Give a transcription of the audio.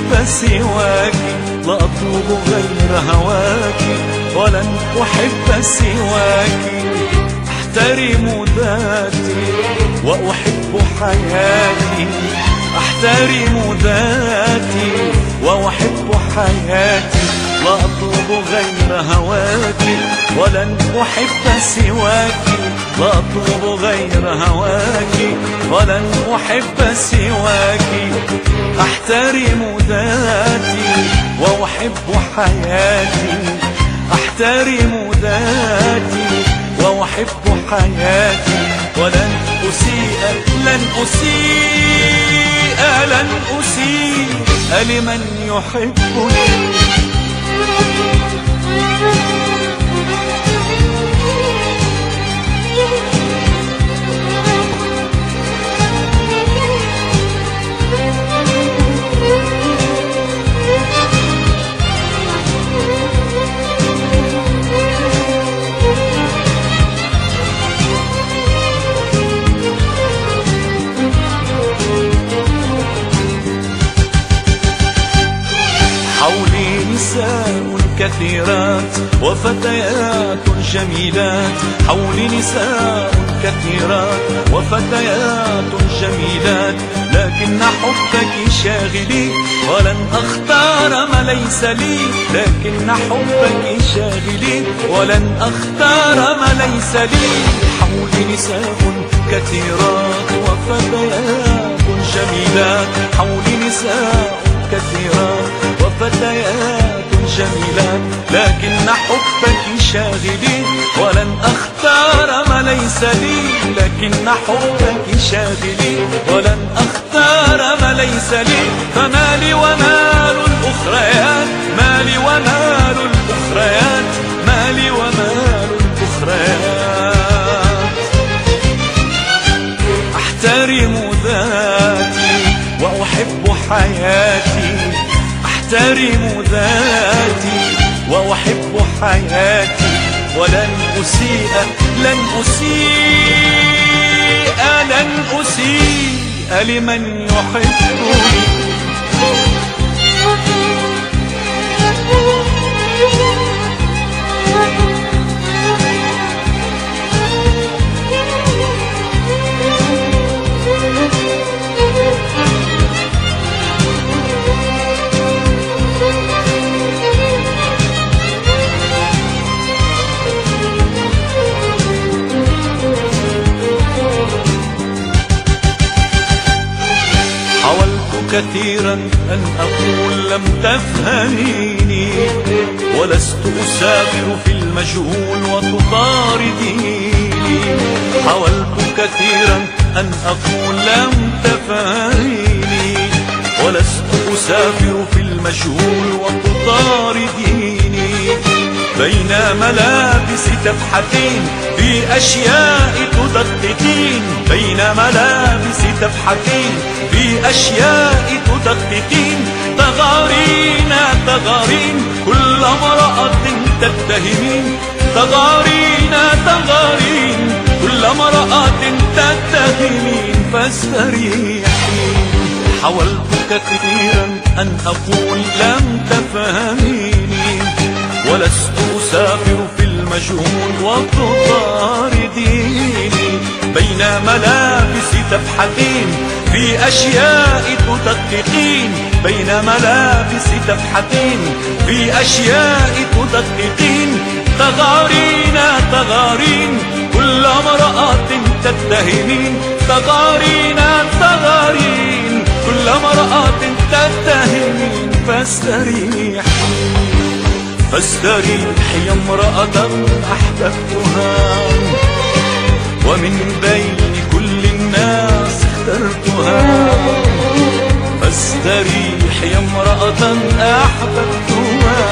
أحب سواك، لا أطلب غير هواك ولن أحب سواك. أحترم ذاتي وأحب حياتي، أحترم ذاتي وأحب حياتي، لا أطلب غير هواك ولن أحب سواك، لا أطلب غير هواك ولن أحب سواك. أحترم ذاتي وأحب حياتي، أحترم ذاتي وأحب حياتي، ولن أسيء لن أسيء لن أسيء لمن يحبني. حولي نساء كثيرات وفتيات جميلات، حولي نساء كثيرات وفتيات جميلات، لكن حبك شاغلي ولن أختار ما ليس لي، لكن حبك شاغلي ولن أختار ما ليس لي. حولي نساء كثيرات وفتيات جميلات، حولي نساء كثيرات وفتيات جميلات، لكن حبك شاغلي ولن أختار ما ليس لي، لكن حبك شاغلي ولن أختار ما ليس لي. فمالي ومال الأخريات، مالي ومال الأخريات، مالي ومال الأخريات. أحترم ذاتي وأحب حياتي، أحترم ذاتي وأحب حياتي، ولن أسيء لن أسيء لن أسيء لمن يحبني. كثيرا أن أقول لم تفهميني، ولست أسافر في المجهول وتطارديني. حاولت كثيرا أن أقول لم تفهميني، ولست أسافر في المجهول وتطارديني. بين ملابس تبحثين في أشياء تدققين، بين ملابس تبحثين في أشياء تدققين. تغارين تغارين كل امرأة تتهمين، تغارين تغارين كل امرأة تتهمين. فاستريحين. حاولت كثيرا أن أقول لم تفهميني، ولست أسافر في المجهول وتطارديني. بين ملابس تبحثين في أشياء تدققين، بين ملابس تبحثين في أشياء تدققين. تغارين تغارين كل امرأة تتهمين، تغارين تغارين كل امرأة تتهمين. فاستريحي فاستريحي يا امرأة أحببتها، ومن بين كل الناس اخترتها. فاستريحي يا امرأة أحببتها،